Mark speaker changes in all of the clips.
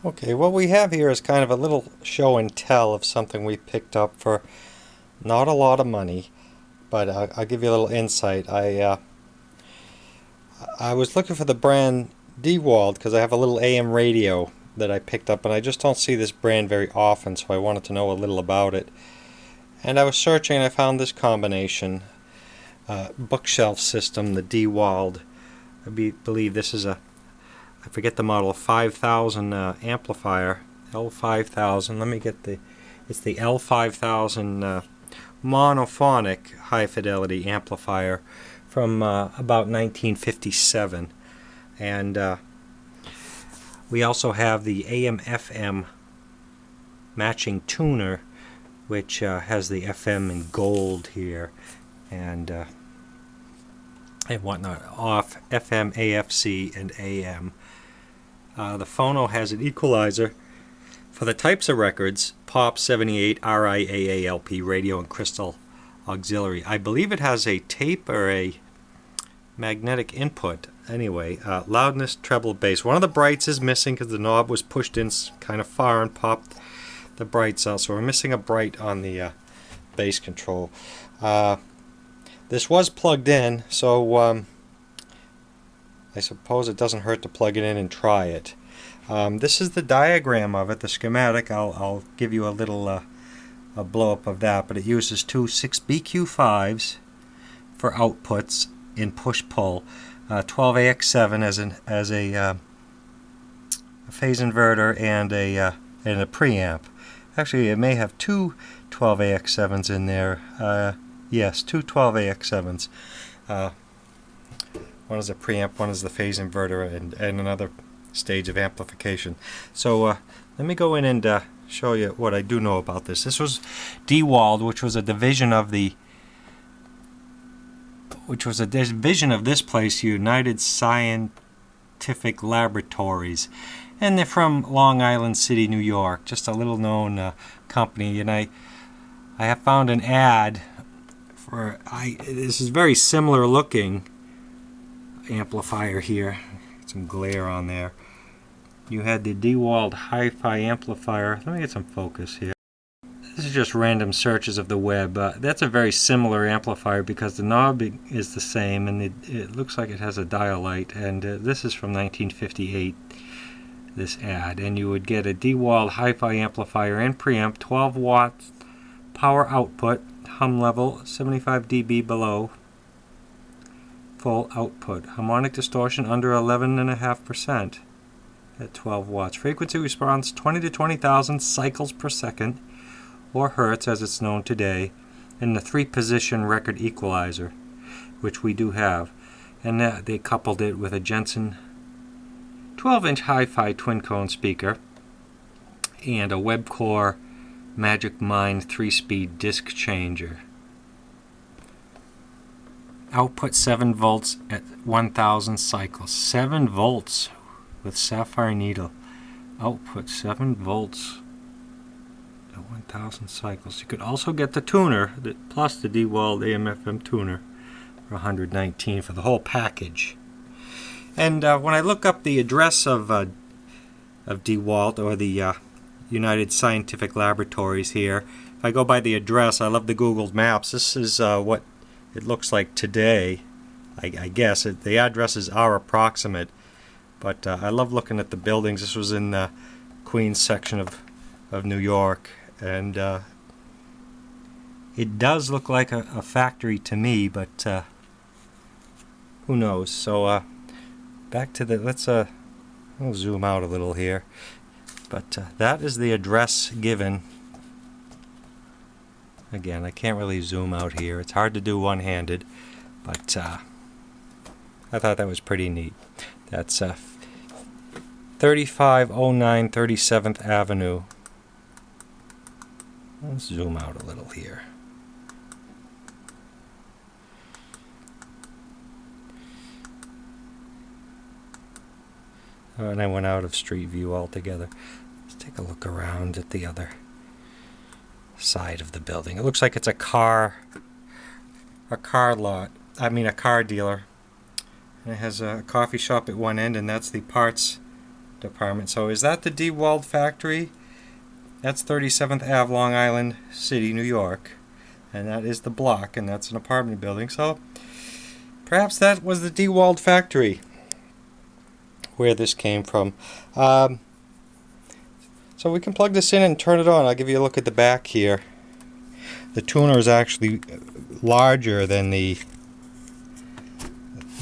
Speaker 1: Okay, what we have here is kind of a little show and tell of something we picked up for not a lot of money, but I'll give you a little insight. I was looking for the brand Dewald because I have a little AM radio that I picked up, and I just don't see this brand very often, so I wanted to know a little about it. And I was searching, and I found this combination bookshelf system, the Dewald. Believe this is I forget the model, 5000 amplifier, L-5000. Let me get it's the L-5000 monophonic high fidelity amplifier from about 1957. And we also have the AM/FM matching tuner, which has the FM in gold here, and whatnot, off FM, AFC, and AM. The phono has an equalizer for the types of records: Pop, 78, RIAALP, radio, and crystal auxiliary. I believe it has a tape or a magnetic input. Anyway, loudness, treble, bass. One of the brights is missing because the knob was pushed in kind of far and popped the brights out. So we're missing a bright on the bass control. This was plugged in, so I suppose it doesn't hurt to plug it in and try it. This is the diagram of it, the schematic. I'll give you a little a blow-up of that, but it uses two 6BQ5s for outputs in push-pull, 12AX7 as a phase inverter and a preamp. Actually, it may have two 12AX7s in there. Yes, two 12AX7s. One is a preamp, one is the phase inverter, and another stage of amplification. So let me go in and show you what I do know about this. This was Dewald, which was a division of this place, United Scientific Laboratories, and they're from Long Island City, New York. Just a little known company, and I have found an ad for this is very similar looking amplifier here. Some glare on there. You had the Dewald Hi-Fi amplifier. Let me get some focus here. This is just random searches of the web. That's a very similar amplifier because the knob is the same, and it looks like it has a dial light. And this is from 1958, this ad. And you would get a Dewald Hi-Fi amplifier and preamp, 12 watts power output, hum level 75 dB below full output, harmonic distortion under 11.5% at 12 watts, frequency response 20 to 20,000 cycles per second, or hertz as it's known today, and the 3-position record equalizer, which we do have. And they coupled it with a Jensen 12-inch hi-fi twin-cone speaker and a Webcore Magic Mind 3-speed disc changer. Output 7 volts at 1000 cycles. 7 volts with sapphire needle. Output 7 volts at 1000 cycles. You could also get the tuner, plus the Dewald AM/FM tuner, for $119 for the whole package. And when I look up the address of Dewald, or the United Scientific Laboratories here, if I go by the address, I love the Google Maps. This is what it looks like today. I guess the addresses are approximate, but I love looking at the buildings. This was in the Queens section of New York, and it does look like a factory to me, but who knows. So back to the, I'll zoom out a little here, but that is the address given. Again, I can't really zoom out here. It's hard to do one-handed, but I thought that was pretty neat. That's 3509 37th Avenue. Let's zoom out a little here. And I went out of street view altogether. Let's take a look around at the other side of the building. It looks like it's a car lot. I mean a car dealer. And it has a coffee shop at one end, and that's the parts department. So is that the Dewald factory? That's 37th Ave, Long Island City, New York. And that is the block, and that's an apartment building. So perhaps that was the Dewald factory where this came from. So we can plug this in and turn it on. I'll give you a look at the back here. The tuner is actually larger than the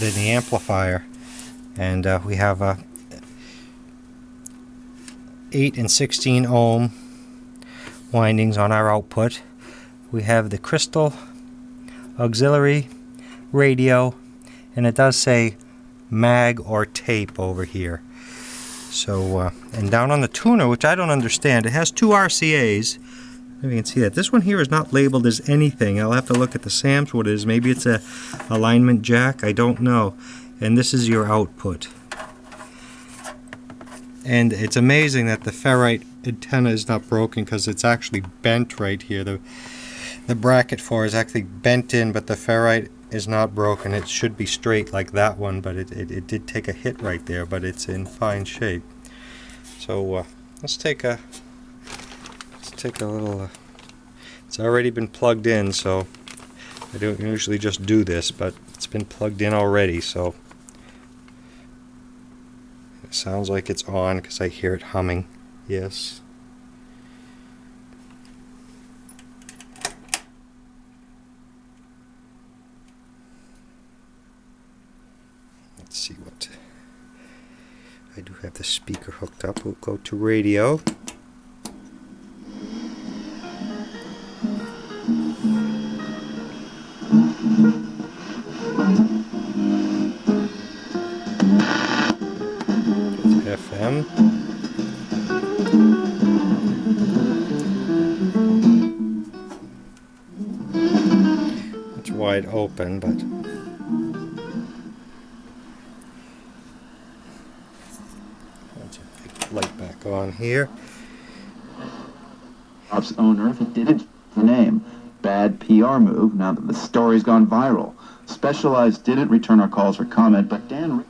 Speaker 1: amplifier, and we have a 8 and 16 ohm windings on our output. We have the crystal auxiliary radio, and it does say mag or tape over here. So and down on the tuner, which I don't understand, it has 2 RCAs. If you can see that. This one here is not labeled as anything. I'll have to look at the SAMs what it is. Maybe it's a alignment jack, I don't know. And this is your output. And it's amazing that the ferrite antenna is not broken, because it's actually bent right here. The bracket for it is actually bent in, but the ferrite is not broken. It should be straight like that one, but it did take a hit right there, but it's in fine shape. So let's take a little, it's already been plugged in, so I don't usually just do this, but it's been plugged in already, so it sounds like it's on because I hear it humming. Yes. Let's see what, I do have the speaker hooked up. We'll go to radio. FM. It's wide open, but let's put the light back on here.
Speaker 2: Pop's owner didn't the name. Bad PR move now that the story's gone viral. Specialized didn't return our calls for comment, but Dan...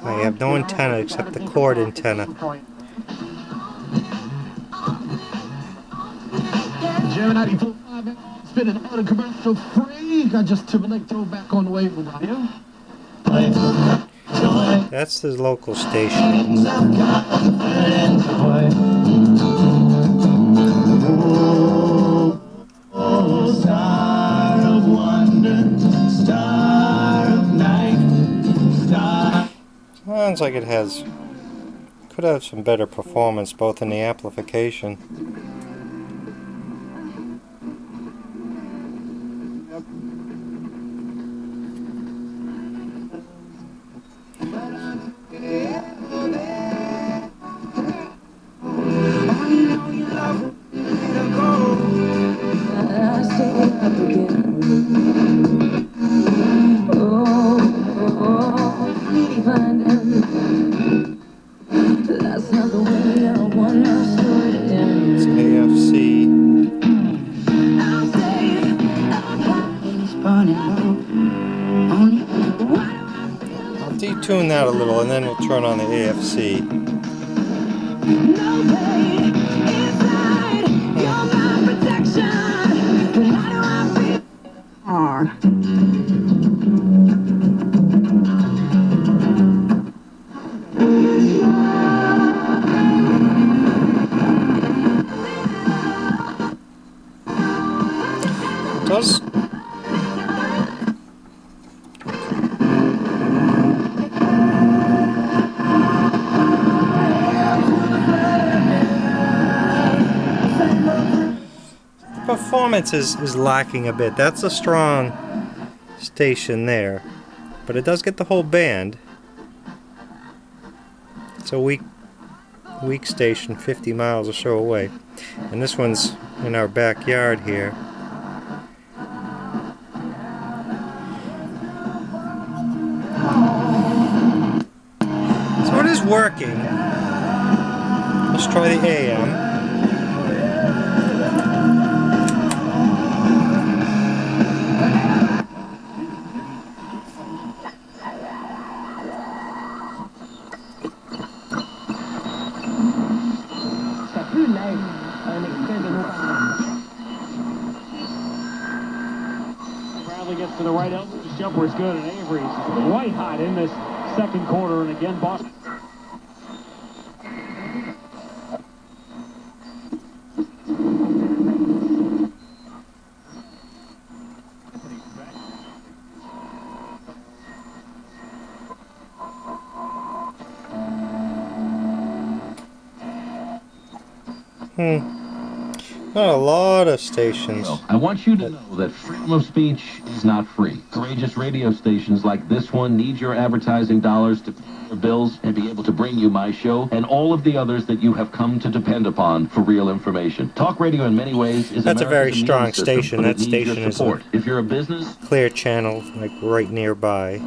Speaker 1: I have no antenna except the cord antenna.
Speaker 3: Spinning out a commercial free. I just Timberlake throw back on the wave with you.
Speaker 1: That's the local station.
Speaker 3: Oh, star of wonder, star of night, star.
Speaker 1: Sounds like it could have some better performance both in the amplification. It's AFC. I'll detune that a little and then we'll turn on the AFC. Does performance is lacking a bit. That's a strong station there, but it does get the whole band. It's a weak station 50 miles or so away, and this one's in our backyard here. working. Let's try the AM.
Speaker 4: Bradley gets to the right elbow. His jumper is good, and Avery's white hot in this second quarter, and again Boston.
Speaker 1: Not a lot of stations.
Speaker 5: I want you to know that freedom of speech is not free. Courageous radio stations like this one need your advertising dollars to pay your bills and be able to bring you my show and all of the others that you have come to depend upon for real information. Talk radio in many ways is
Speaker 1: That's a very
Speaker 5: America's
Speaker 1: strong
Speaker 5: immune system,
Speaker 1: station.
Speaker 5: but
Speaker 1: That
Speaker 5: it needs
Speaker 1: station
Speaker 5: your
Speaker 1: is
Speaker 5: support. If you're a business,
Speaker 1: Clear channel, like right nearby.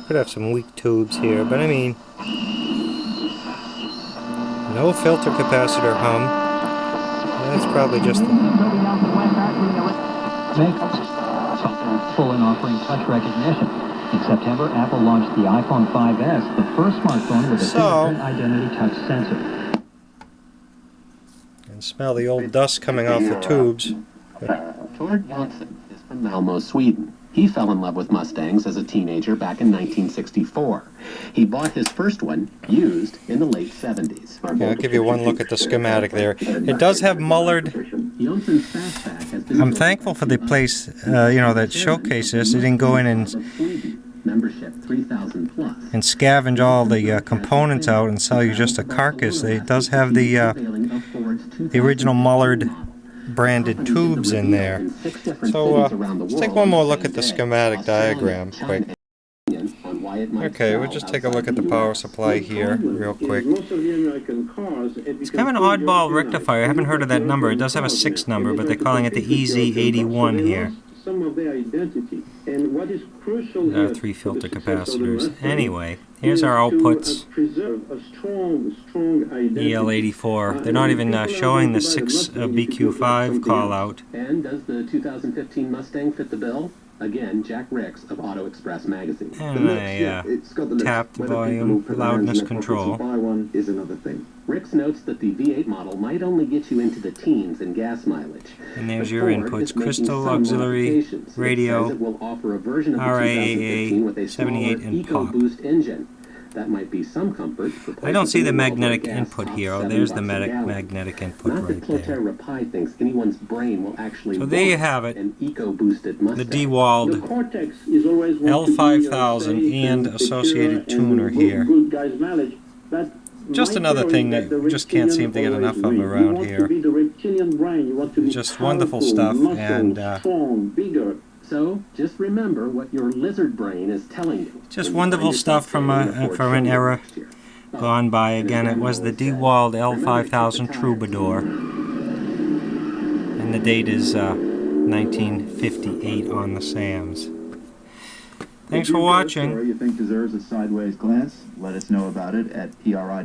Speaker 1: Could have some weak tubes here, but I mean, no filter capacitor hum. That's probably just
Speaker 6: full in offering touch recognition. In September, Apple launched the iPhone 5S, the first smartphone with a fingerprint identity touch sensor.
Speaker 1: And smell the old dust coming off the tubes.
Speaker 7: Tord Johnson is from Malmo, Sweden. He fell in love with Mustangs as a teenager back in 1964. He bought his first one, used, in the late 70s.
Speaker 1: Yeah, I'll give you one look at the schematic there. It does have mullered.
Speaker 7: Johnson's fastback has been
Speaker 1: I'm thankful for the place, that showcases. They didn't go in and
Speaker 7: membership 3,000 plus.
Speaker 1: scavenge all the components out and sell you just a carcass. It does have the original mullered branded tubes in there. So let's take one more look at the schematic diagram quick. Okay, we'll just take a look at the power supply here real quick. It's kind of an oddball rectifier. I haven't heard of that number. It does have a 6 number, but they're calling it the EZ81 here. There are 3 filter capacitors. Anyway, here's our outputs. EL84. They're not even showing the 6 BQ5 call out.
Speaker 7: And does the 2015 Mustang fit the bill? Again, Jack Ricks of Auto Express magazine.
Speaker 1: And I tapped volume, loudness control.
Speaker 7: Is another thing. Ricks notes that the V8 model might only get you into the teens in gas mileage.
Speaker 1: And there's your inputs: crystal, auxiliary, radio, RAA, 78, and pop.
Speaker 7: Engine. That might be some comfort.
Speaker 1: I don't see the magnetic input here. Oh, there's the magnetic input right there. So there you have it, the Dewald L-5000 and associated tuner here. Just another thing that we just can't seem to get enough of around here. Just wonderful stuff, and
Speaker 7: so just remember what your lizard brain is telling you.
Speaker 1: just wonderful stuff from an era gone by. Again, it was the Dewald L-5000 Troubadour, and the date is 1958 on the SAMs. Thanks for watching.
Speaker 2: If you think deserves a sideways glance, let us know about it at PRI.